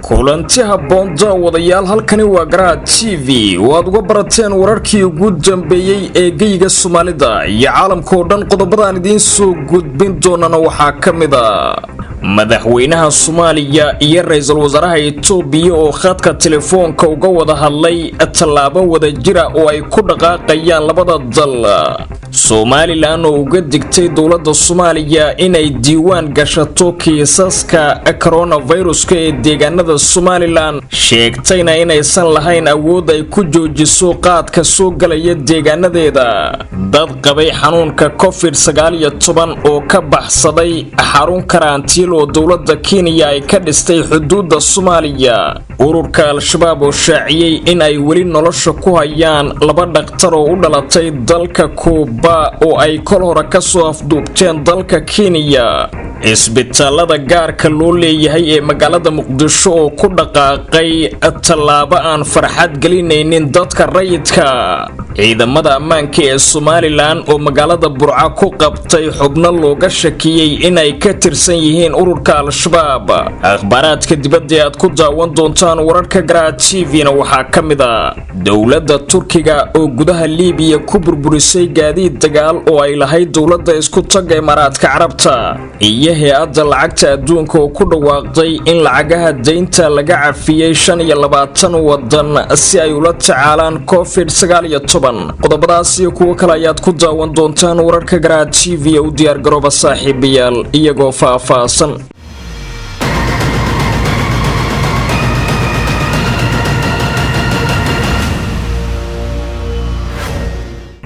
kulanti habboon daawadayaal halkani waa Garaad TV waad uga barateen wararkii ugu dambeeyay ee geyga Soomaalida iyo caalamka oo dhan qodobadaan idiin soo gudbin doonana waxaa kamid ah madaxweynaha Soomaaliya iyo ra'iisul wasaaraha Itoobiya oo khadka telefoonka uga wada hadlay talaabo wada jira oo ay ku dhaqaaqayaan labada dal Somaliland oo uga digtay dawladda Soomaaliya inay diiwaan gashato kiisaska coronavirus ee deegaanada Somaliland sheegtayna inaysan lahayn awood ay ku joojiso qaadka soo galaya deegaanadeeda dad qabay xanuunka COVID-19 oo ka baxsaday xarun karantiil oo dawladda Kenya ay ka dhistay xuduudda Soomaaliya ururka al-shabaab oo shaaciyay in ay weli nolosha ku hayaan laba dhaqtar oo u dhalatay dalka Kuuba oo ay kol hore ka soo afduubteen dalka Kenya isbitaalada gaarka loo leeyahay ee magaalada Muqdisho oo ku dhaqaaqay talaabo aan farxad gelinaynin dadka rayidka ciidamada ammaanka ee Somaliland oo magaalada Burca ku qabtay xubno looga shakiyay inay ka tirsan yihiin ururka al-shabaab akhbaraadka dibadda aad ku daawan doontaan wararka Garaad TV-na waxaa kamid ah dawladda Turkiga oo gudaha Liibiya ku burburisay gaadiid dagaal oo ay lahayd dawladda isku tagga Imaaraadka Carabta iyo hay'adda lacagta adduunka oo ku dhawaaqday in lacagaha deynta laga cafiyay 25 wadan si ay ula tacaalaan COVID-19 qodobadaas iyo kuwa kale ayaad ku daawan doontaan wararka Garaad TV oo diyaar garooba saaxiibayaal iyagoo faahfaahsan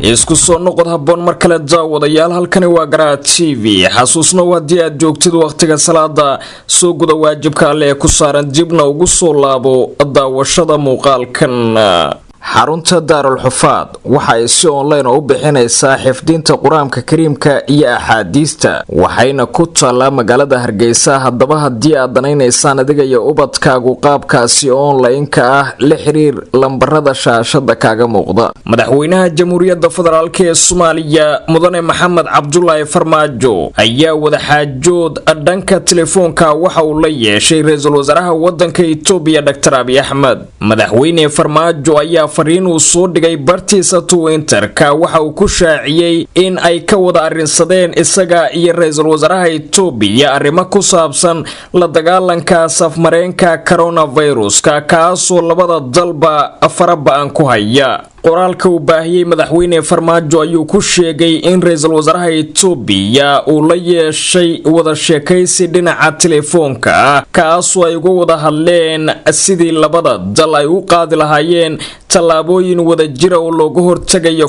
isku soo noqod habboon mar kale daawadayaal halkani waa Garaad TV xasuusna haddii aad joogtid waqtiga salaada soo guda waajibka alle ku saaran dibna ugu soo laabo daawashada muuqaalkan xarunta Daarul Xufaad waxa ay si online u bixinaysaa xifdinta Quraanka Kariimka iyo axaadiista waxayna ku taala magaalada Hargeysa haddaba haddii aad danaynaysaan adiga iyo ubadkaagu qaabkaasi online-ka ah la xiriir lambarada shaashada kaaga muuqda madaxweynaha Jamhuuriyadda Federaalka ee Soomaaliya Mudane Maxamed Cabdullaahi Farmaajo ayaa wada xaajood dhanka telefoonka waxa uu la yeeshay ra'iisul wasaaraha wadanka Itoobiya Dr. Abiy Ahmed madaxweyne Farmaajo ayaa fariin uu soo dhigay bartiisa Twitterka waxa uu ku shaaciyay in ay ka wada arrinsadeen isaga iyo ra'iisul wasaaraha Itoobiya arrimo ku saabsan la dagaalanka safmareenka coronavirus kaasoo labada dalba farabaan ku haya qoraalka uu baahiyay madaxweyne Farmaajo ayuu ku sheegay in ra'iisul wasaaraha Itoobiya uu la yeeshay wada sheekaysi dhinaca telefoonka kaasoo ay uga wada hadleen sidii labada dal ay u qaadi lahaayeen talaabooyin wada jira oo looga hortagayo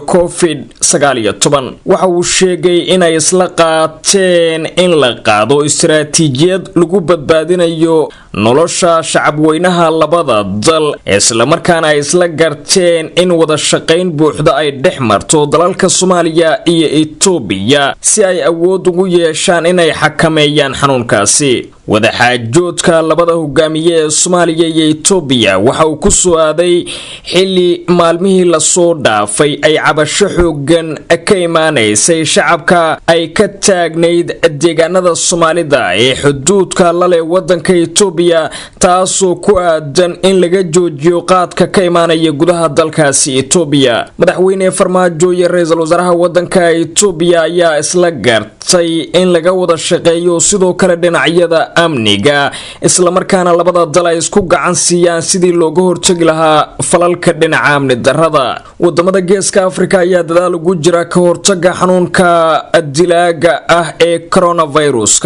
COVID-19 waxa uu sheegay inay isla qaateen in la qaado istiraatiijiyad lagu badbaadinayo nolosha shacabweynaha labada dal isla markaana ay isla garteen in wada shaqayn buuxda ay dhex marto dalalka Soomaaliya iyo Itoobiya si ay awood ugu yeeshaan inay xakameeyaan xanuunkaasi wada xaajoodka labada hogaamiye ee Soomaaliya iyo Itoobiya waxa uu ku soo aaday xilli maalmihii la soo dhaafay ay cabasho xoogan ka imaanaysay shacabka ay ka taagnayd deegaanada Soomaalida ee xuduudka la leh wadanka Itoobiya taasoo ku aadan in laga joojiyo qaadka ka imaanaya gudaha dalkaasi Itoobiya madaxweyne Farmaajo iyo ra'iisul wasaaraha wadanka Itoobiya ayaa isla gartay in laga wada shaqeeyo sidoo kale dhinacyada amniga isla markaana labada dal ay isku gacan siiyaan sidii looga hortagi lahaa falalka dhinaca amni darrada wadamada Geeska Afrika ayaa dadaal ugu jira ka hortagga xanuunka dilaaga ah ee coronavirus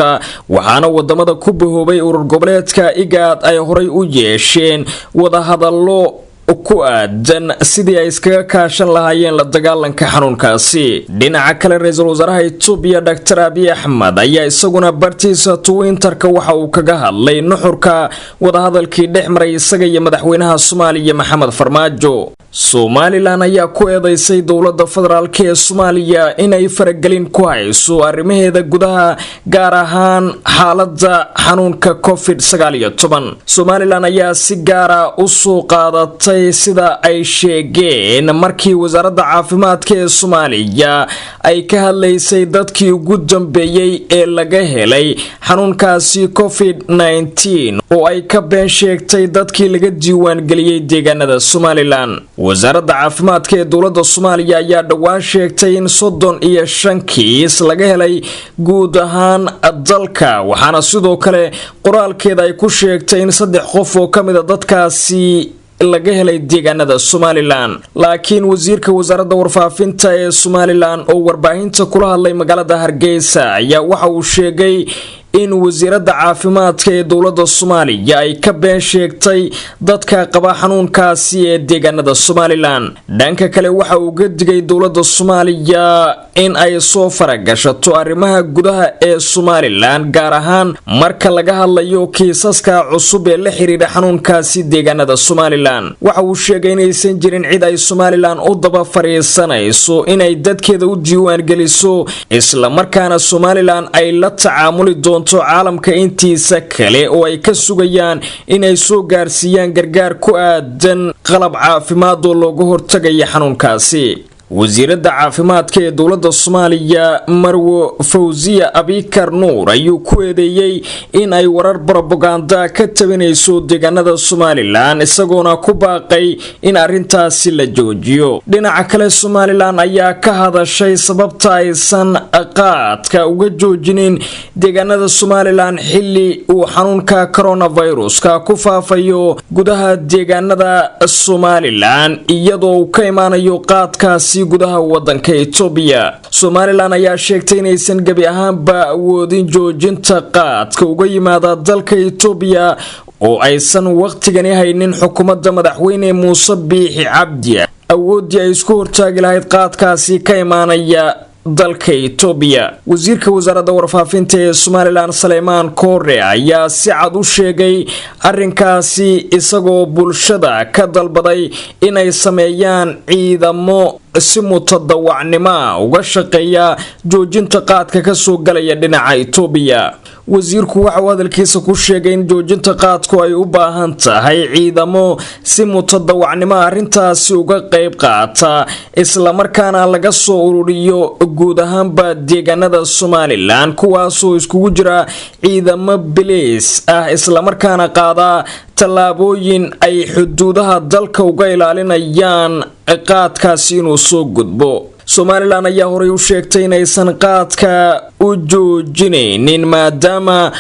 waxaana wadamada ku bahoobay urur goboleedka IGAD ay horay u yeesheen wada hadallo ku aadan sidii ay iskaga kaashan lahaayeen la dagaalanka xanuunkaasi dhinaca kale ra'iisul wasaaraha Itoobiya Dr. Abiy Ahmed ayaa isaguna bartiisa Twitterka waxa uu kaga hadlay nuxurka wada hadalkii dhex maray isaga iyo madaxweynaha Soomaaliya Maxamed Farmaajo Somaliland ayaa ku eedeysay dawladda federaalka ee Soomaaliya inay faragelin ku hayso arrimaheeda gudaha gaar ahaan xaaladda xanuunka COVID-19 Somaliland ayaa si gaar ah u soo qaadatay noqotay sida ay sheegeen markii wasaaradda caafimaadka ee Soomaaliya ay ka hadlaysay dadkii ugu dambeeyay ee laga helay xanuunkaasi COVID-19 oo ay ka been sheegtay dadkii laga diiwaan geliyay deegaanada Somaliland. wasaaradda caafimaadka ee dowladda Soomaaliya ayaa dhawaan sheegtay in 35 kiis laga helay guud ahaan dalka, waxaana sidoo kale qoraalkeeda ay ku sheegtay in 3 qof oo kamid ah dadkaasi laga helay deegaanada Somaliland. laakiin wasiirka wasaaradda warfaafinta ee Somaliland oo warbaahinta kula hadlay magaalada Hargeysa ayaa waxa uu sheegay in wasiiradda caafimaadka ee dowladda Soomaaliya ay ka been sheegtay dadka qaba xanuunkaasi ee deegaanada Somaliland. dhanka kale waxa uu ka digay dowladda Soomaaliya in ay soo faragashato arrimaha gudaha ee Somaliland, gaar ahaan marka laga hadlayo kiisaska cusub ee la xiriira xanuunkaasi deegaanada Somaliland. waxa uu sheegay inaysan jirin cid ay Somaliland u daba fariisanayso inay dadkeeda u diiwaan geliso, isla markaana Somaliland ay la tacaamuli doonto caalamka intiisa kale oo ay ka sugayaan inay soo gaarsiiyaan gargaar ku aadan qalab caafimaad oo looga hortagayo xanuunkaasi. wasiiradda caafimaadka ee dowladda Soomaaliya Marwo Fawziya Abikar Nuur ayuu ku eedeeyay in ay warar propaganda ka tabinayso deegaanada Somaliland, isagoona ku baaqay in arintaasi la joojiyo. dhinaca kale Somaliland ayaa ka hadashay sababta aysan qaadka uga joojinin deegaanada Somaliland xilli uu xanuunka coronavirus-ka ku faafayo gudaha deegaanada Somaliland iyadoo uu ka imaanayo qaadkaasi gudaha wadanka Itoobiya. Somaliland ayaa sheegtay inaysan gabi ahaanba awoodin joojinta qaadka uga yimaada dalka Itoobiya oo aysan waqtigani haynin xukuumadda madaxweyne Muuse Biixi Cabdi awoodii ay isku hortaagi lahayd qaadkaasi ka imaanaya dalka Itoobiya. wasiirka wasaaradda warfaafinta ee Somaliland Saleymaan Koore ayaa si cad u sheegay arinkaasi, isagoo bulshada ka dalbaday inay sameeyaan ciidamo si mutadawacnimo uga shaqeeya joojinta qaadka ka soo galaya dhinaca Itoobiya. wasiirku waxa uu hadalkiisa ku sheegay in joojinta qaadku ay u baahan tahay ciidamo si mutadawacnimo arintaasi uga qayb qaata, isla markaana laga soo ururiyo guud ahaanba deegaanada Somaliland, kuwaasoo iskugu jira ciidamo bilis ah isla markaana qaada tallaabooyin ay xuduudaha dalka uga ilaalinayaan qaadkaasi inuu soo gudbo. Somaliland ayaa horay u sheegtay inaysan qaadka u joojinaynin maadaama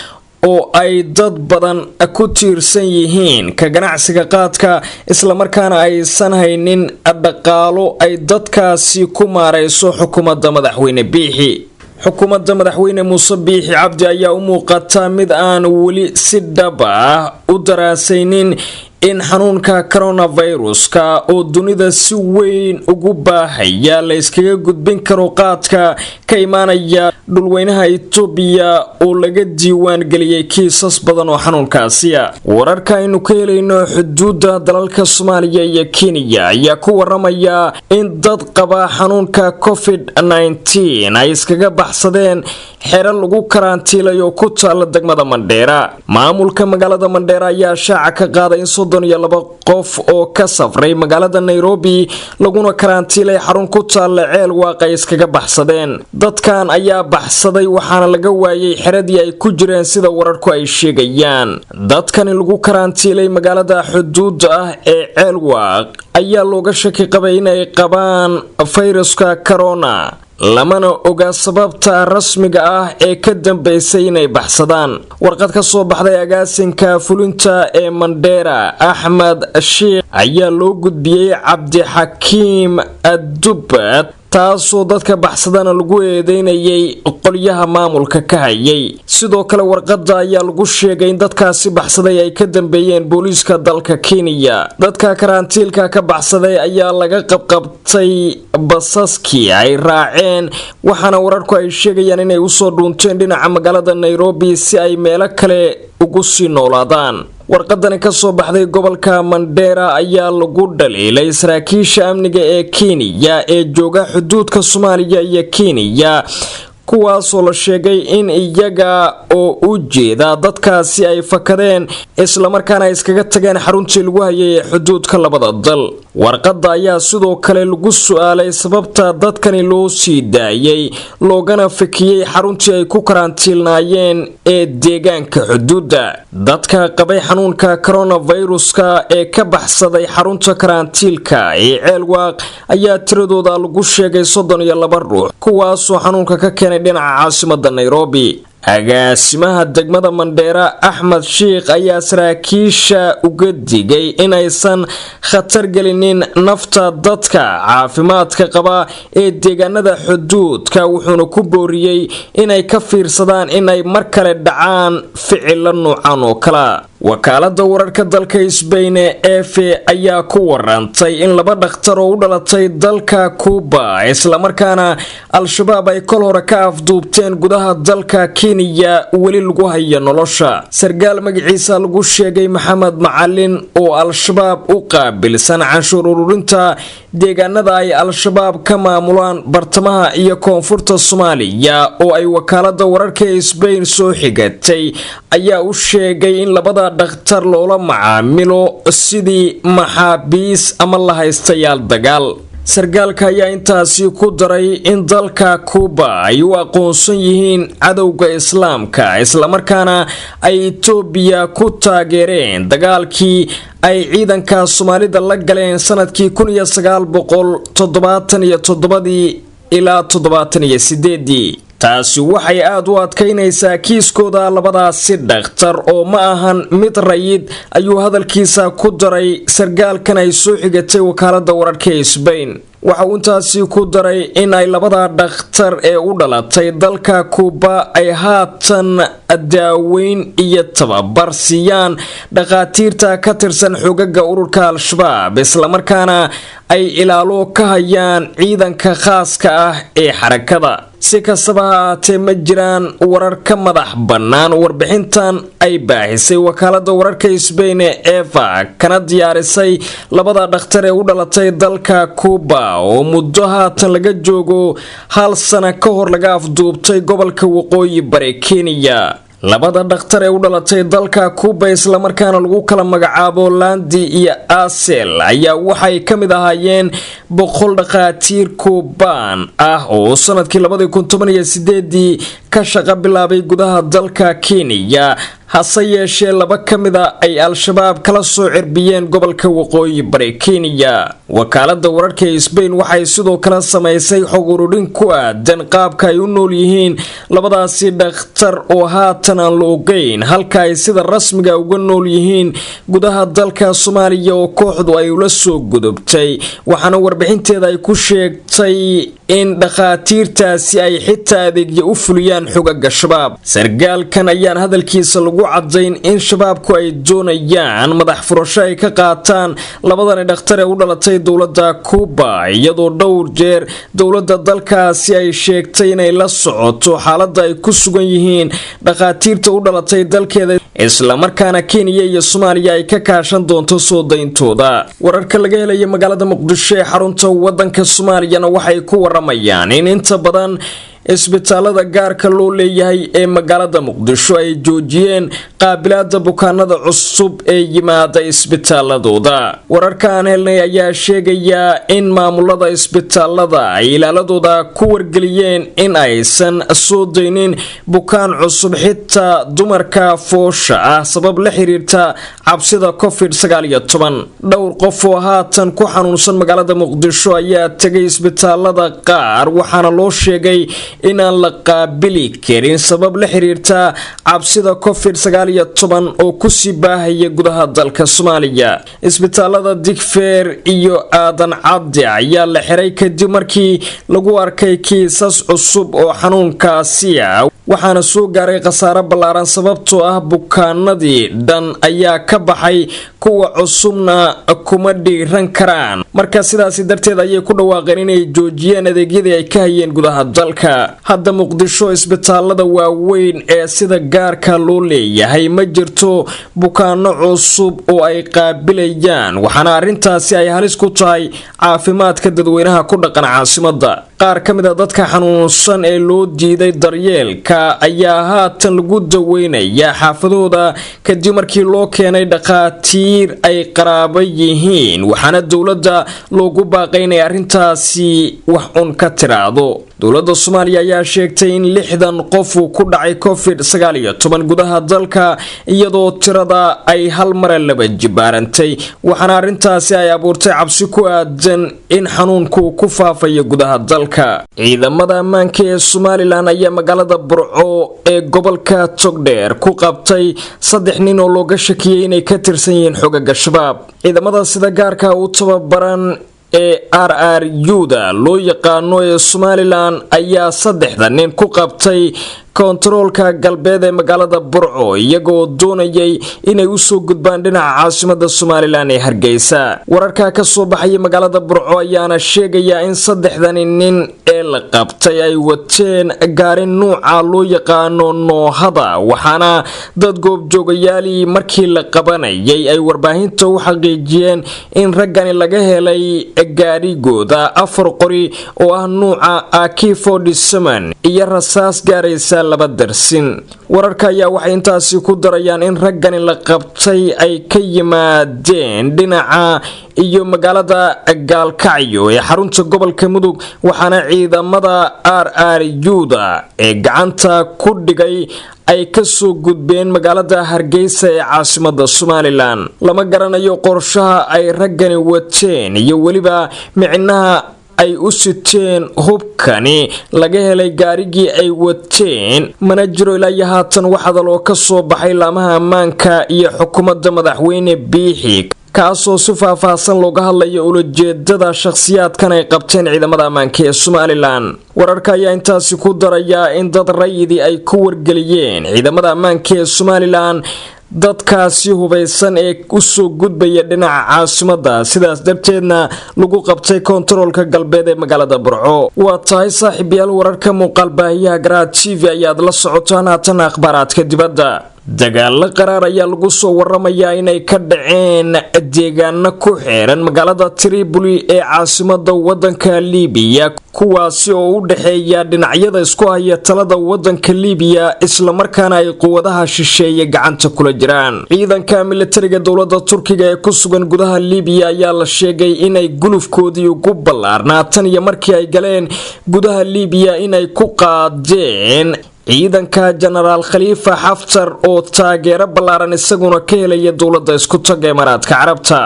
oo ay dad badan ku tiirsan yihiin ka ganacsiga qaadka, isla markaana aysan haynin dhaqaalo ay dadkaasi ku maareyso xukuumadda madaxweyne Biixi. xukuumadda madaxweyne Muuse Biixi Cabdi ayaa u muuqata mid aan weli si dhab ah u daraasaynin in xanuunka coronavirus-ka oo dunida si weyn ugu baahaya la iskaga gudbin karo qaadka ka imaanaya dhulweynaha Itoobiya oo laga diiwaan geliyay kiisas badan oo xanuunkaasi ah. wararka aynu ka helayno xuduudda dalalka Soomaaliya iyo Kenya ayaa ku waramaya in dad qaba xanuunka COVID-19 ay iskaga baxsadeen xero lagu karantiilay oo ku taala degmada Mandheera. maamulka magaalada Mandheera ayaa shaaca ka qaaday in 32 qof oo ka safray magaalada Nairobi laguna karantiilay xarun ku taala ceel waaqay iskaga baxsadeen. dadkan ayaa baxsaday waxaana laga waayay xeradii ay ku jireen sida wararku ay sheegayaan. dadkan lagu karantiilay magaalada xuduudda ah ee ceel waaq ayaa looga shaki qabay inay qabaan fayraska corona, lamana oga sababta rasmiga ah ee ka dambeysay inay baxsadaan. warqad ka soo baxday agaasinka fulinta ee Mandheera Axmed Sheikh ayaa loo gudbiyay Cabdixakiim Adubad, taasoo dadka baxsadana lagu eedeynayay qolyaha maamulka ka hayay. sidoo kale warqada ayaa lagu sheegay in dadkaasi baxsaday ay ka dambeeyeen booliiska dalka Kenya. dadka karantiilka ka baxsaday ayaa laga qabqabtay basaskii ay raaceen, waxaana wararku ay sheegayaan inay u soo dhuunteen dhinaca magaalada Nairobi si ay meelo kale ugu sii noolaadaan. warqadani ka soo baxday gobolka Mandheera ayaa lagu dhaliilay saraakiisha amniga ee Kenya ee jooga xuduudka Soomaaliya iyo Kenya, kuwaasoo la sheegay in iyaga oo u jeeda dadkaasi ay fakadeen islamarkaana iskaga tageen xaruntii lagu hayay ee xuduudka labada dal. warqadda ayaa sidoo kale lagu su-aalay sababta dadkani loo sii daayay loogana fikiyey xaruntii ay ku karantiilnaayeen ee deegaanka xuduudda. dadka qabay xanuunka coronaviruska ee ka baxsaday xarunta karantiilka ee Ceelwaaq ayaa tiradooda lagu sheegay 32 ruux kuwaasoo xanuunka ka keenay dhinaca caasimada Nairobi. agaasimaha degmada Mandheera Axmed Sheikh ayaa saraakiisha uga digay inaysan khatar gelinin nafta dadka caafimaadka qaba ee deegaanada xuduudka, wuxuuna ku booriyay inay ka fiirsadaan inay mar kale dhacaan ficilo noocan oo kale. wakaalada wararka dalka Spain EFE ayaa ku warantay in 2 dhakhtar oo u dhalatay dalka Cuba islamarkaana al-shabaab ay kol hore ka afduubteen gudaha dalka Kenya weli lagu hayo nolosha. sargaal magaciisa lagu sheegay Maxamed Macalin oo al-shabaab u qaabilsan canshuur ururinta deegaanada ay al-shabaab ka maamulaan bartamaha iyo koonfurta Soomaaliya oo ay wakaalada wararka Spain soo xigatay ayaa u sheegay in 2 dhakhtar loola macaamilo sidii maxaabiis ama la haystayaal dagaal. sargaalka ayaa intaasi ku daray in dalka Cuba ay u aqoonsan yihiin cadowga islaamka islamarkaana ay Itoobiya ku taageereen dagaalkii ay ciidanka Soomaalida la galeen sanadkii 1977 ilaa 78. taasi waxay aad u adkaynaysaa kiiskooda labadaasi dhakhtar oo ma ahan mid rayid, ayuu hadalkiisa ku daray sargaalkan ay soo xigatay wakaalada wararka ee Spain. waxa uu intaasi ku daray in ay 2 dhakhtar ee u dhalatay dalka Cuba ay haatan daaweyn iyo tababar siiyaan dhaqaatiirta ka tirsan xogaga ururka al-shabaab islamarkaana ay ilaalo ka hayaan ciidanka khaaska ah ee xarakada. si kastaba ha ahaatee ma jiraan warar ka madax bannaan warbixintan ay baahisay wakaalada wararka Spain ee EFE kana diyaarisay 2 dhakhtar ee u dhalatay dalka Cuba oo muddo haatan laga joogo 1 sano ka hor laga afduubtay gobolka waqooyi bari Kenya. 2 dhakhtar ee u dhalatay dalka Cuba islamarkaana lagu kala magacaabo Landi iyo Asel ayaa waxay ka mid ahaayeen 100 dhaqaatiir Cuban ah oo sanadkii 2018 ka shaqo bilaabay gudaha dalka Kenya. hase yeeshee 2 ka mid ah ay al-shabaab kala soo cirbiyeen gobolka waqooyi bari Kenya. wakaalada wararka ee Spain waxay sidoo kale samaysay xog ururin ku aadan qaabka ay u nool yihiin 2daasi dhakhtar oo haatan aan la ogeyn halka ay sida rasmiga uga nool yihiin gudaha dalka Soomaaliya oo kooxdu ay ula soo gudubtay, waxaana warbixinteeda ay ku sheegtay in dhaqaatiirtaasi ay xitaa adeegyo u fuliyaan xogaga shabaab. sargaalkan ayaan hadalkiisa lagu cadayn in shabaabku ay doonayaan madax furasho ay ka qaataan 2 dhakhtar ee u dhalatay dowladda Cuba, iyadoo dhowr jeer dowladda dalkaasi ay sheegtay inay la socoto xaaladda ay ku sugan yihiin dhaqaatiirta u dhalatay dalkeeda islamarkaana Kenya iyo Soomaaliya ay ka kaashan doonto soo dayntooda. wararka laga helay magaalada Muqdisho ee xarunta wadanka Soomaaliyana waxay ku waramayaan in inta badan isbitaalada gaarka loo leeyahay ee magaalada Muqdisho ay joojiyeen qaabilaada bukaanada cusub ee yimaada isbitaaladooda. wararkaan helnay ayaa sheegaya in maamulada isbitaalada ay ilaaladooda ku wargeliyeen in aysan soo daynin bukaan cusub xitaa dumarka foosha ah sabab la xiriirta cabsida COVID-19. dhowr qof oo haatan ku xanuunsan magaalada Muqdisho ayaa tagay isbitaalada qaar waxaana loo sheegay inaan la qaabili karin sabab la xiriirta cabsida COVID-19 oo ku sii baahaya gudaha dalka Soomaaliya. isbitaalada Digfeer iyo Aadan Cadde ayaa la xiray kadib markii lagu arkay kiisas cusub oo xanuunkaasi ah, waxaana soo gaaray khasaare ballaaran sababtoo ah bukaanadii dhan ayaa ka baxay, kuwa cusubna kuma dhiiran karaan. marka sidaas darteed ayay ku dhawaaqeen inay joojiyeen adeegyadii ay ka hayeen gudaha dalka. hadda Muqdisho isbitaalada waaweyn ee sida gaarka loo leeyahay ma jirto bukaano cusub oo ay qaabilayaan, waxaana arrintaasi ay halis ku tahay caafimaadka dadweynaha ku dhaqan caasimadda. qaar ka mid a dadka xanuunsan ee loo diiday daryeelka ayaa haatan lagu daweynayaa xaafadooda kadib markii loo keenay dhakhaatiir ay qaraabo yihiin waxaana dowladda loogu baaqay inay arrintaasi wax un ka tiraahdo. dowladda Soomaaliya ayaa sheegtay in 60 qof uu ku dhacay COVID-19 gudaha dalka iyadoo tirada ay hal mar laba jibaarantay waxaana arrintaasi ay abuurtay cabsi ku aadan in xanuunku ku faafayo gudaha dalka. ciidamada ammaanka ee Somaliland ayaa magaalada Burco ee gobolka Togdheer ku qabtay 3 nin oo looga shakiyay inay ka tirsan yihiin xogaga shabaab. ciidamada sida gaarka u tababaran ee RRU-da loo yaqaano ee Somaliland ayaa 3 nin ku qabtay kontaroolka galbeed ee magaalada Burco iyagoo doonayay inay u soo gudbaan dhinaca caasimadda Somaliland ee Hargeysa. wararka ka soo baxay magaalada Burco ayaana sheegaya in 3 nin ee la qabtay ay wateen gaari nuuca loo yaqaano noohada waxaana dad goobjoogayaali markii la qabanayay ay warbaahinta u xaqiijiyeen in raggani laga helay gaarigooda 4 qori oo ah nuuca AK-47 iyo rasaas gaaraysa 2 darsin. wararka ayaa waxay intaasi ku darayaan in raggani la qabtay ay ka yimaadeen dhinaca iyo magaalada Gaalkacyo ee xarunta gobolka Mudug waxaana ciidamada RRU-da ee gacanta ku dhigay ay ka soo gudbeen magaalada Hargeysa ee caasimadda Somaliland. lama garanayo qorshaha ay raggani wateen iyo waliba micnaha ay u siteen hubkani laga helay gaarigii ay wateen mana jiro ilaa haatan wax hadal oo ka soo baxay laamaha ammaanka iyo xukuumadda madaxweyne Biixi kaasoo si faahfaahsan looga hadlayo ujeedada shakhsiyaadkan ay qabteen ciidamada ammaanka ee Somaliland. wararka ayaa intaasi ku daraya in dad rayidii ay ku wargeliyeen ciidamada ammaanka ee Somaliland dadkaasi hubaysan ee u soo gudbaya dhinaca caasimadda sidaas darteedna lagu qabtay kontaroolka galbeed ee magaalada Burco. waa tahay saaxiibayaal wararka muuqaal baahiyaha Garaad TV ayaad la socotaan haatan akhbaaraadka dibadda. dagaalo qaraar ayaa lagu soo waramayaa inay ka dhaceen deegaano ku xeeran magaalada Tripoli ee caasimadda wadanka Liibiya kuwaasi oo u dhaxeeya dhinacyada isku haya talada wadanka Liibiya isla markaana ay quwadaha shisheeye gacanta kula jiraan. ciidanka militariga dowladda Turkiga ee ku sugan gudaha Liibiya ayaa la sheegay inay gulufkoodii ugu ballaarnaa tan iyo markii ay galeen gudaha Liibiya inay ku qaadeen ciidanka Generaal Khalifa Haftar oo taageero ballaaran isaguna ka helaya dowladda isku tagga Imaaraadka Carabta.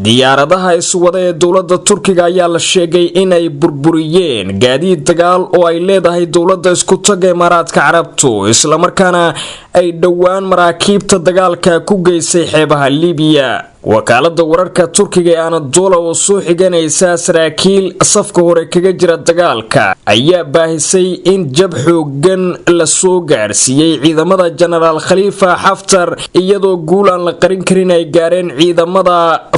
diyaaradaha iswada ee dowladda Turkiga ayaa la sheegay inay burburiyeen gaadiid dagaal oo ay leedahay dowladda isku tagga Imaaraadka Carabta isla markaana ay dhawaan maraakiibta dagaalka ku geysay xeebaha Liibiya. wakaalada wararka Turkiga ee Anadolu oo soo xiganaysa saraakiil safka hore kaga jira dagaalka ayaa baahisay in jab xoogan la soo gaarsiiyay ciidamada Generaal Khalifa Haftar iyadoo guul aan la qarin karin ay gaareen ciidamada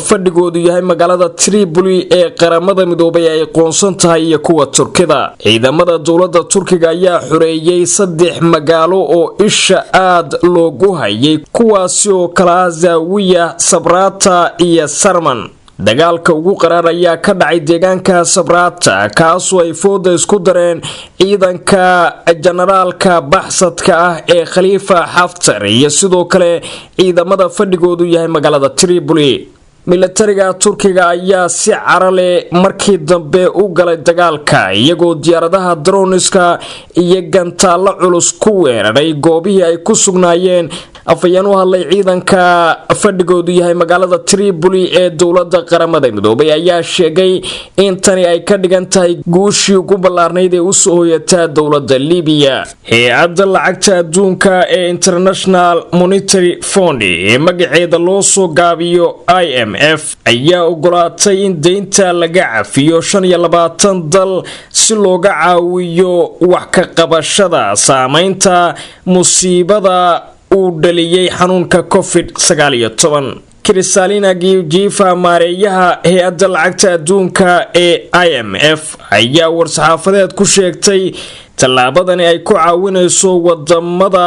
fadhigoodu yahay magaalada Tripoli ee qaramada midoobay ay qoonsan tahay iyo kuwa Turkida. ciidamada dowladda Turkiga ayaa xoreeyay 3 magaalo oo isha aad loogu hayay kuwaasi oo kala Zawiya, Sabrata iyo Sarman. dagaalka ugu qaraar ayaa ka dhacay deegaanka Sabrata kaasoo ay fooda isku dareen ciidanka generaalka baxsadka ah ee Khalifa Haftar iyo sidoo kale ciidamada fadhigoodu yahay magaalada Tripoli. militariga Turkiga ayaa si carale markii dambe u galay dagaalka iyagoo diyaaradaha droniska iyo gantaalo culus ku weeraray goobihii ay ku sugnaayeen. afayeen u hadlay ciidanka fadhigoodu yahay magaalada Tripoli ee dowladda qaramada midoobay ayaa sheegay in tani ay ka dhigan tahay guushii ugu ballaarnayd ee u soo hoyata dowladda Liibiya. hay'adda lacagta adduunka ee International Monetary Fund ee magaceeda loo soo gaabiyo IMF ayaa ogolaatay in deynta laga cafiyo 25 dal si looga caawiyo wax ka qabashada saameynta musiibada uu dhaliyay xanuunka COVID-19. Kristalina Georgieva maareeyaha hay'adda lacagta adduunka ee IMF ayaa war-saxaafadeed ku sheegtay tallaabadani ay ku caawinayso wadamada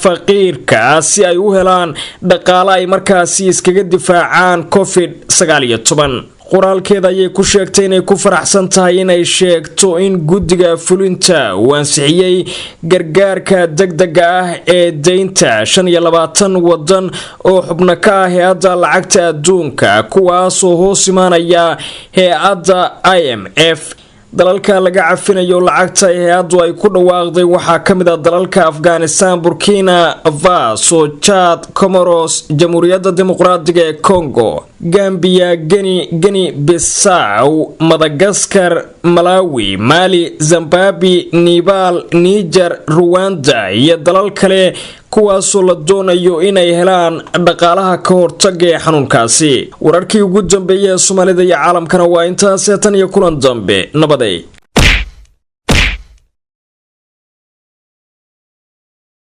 faqiirka si ay u helaan dhaqaale ay markaasi iskaga difaacaan COVID-19. qoraalkeeda ayay ku sheegtay inay ku faraxsan tahay inay sheegto in guddiga fulinta uu ansixiyey gargaarka degdega ah ee deynta 25 wadan oo xubno ka ah hay-adda lacagta adduunka kuwaasoo hoos imaanaya hay-adda IMF. dalalka laga cafinayo lacagta hay-addu ay ku dhawaaqday waxaa ka mid ah dalalka Afghanistan, Burkina Faso, Chad, Comoros, Jamhuuriyadda Dimuqraadiga ee Congo, Gambia, Guinea Bissau, Madagascar, Malawi, Mali, Zimbabwe, Nepal, Niger, Rwanda iyo dalal kale kuwaasoo la doonayo inay helaan dhaqaalaha ka hortagga ee xanuunkaasi. wararkii ugu dambeeyay ee Soomaalida iyo caalamkana waa intaas. tan iyo kulan dambe nabaday.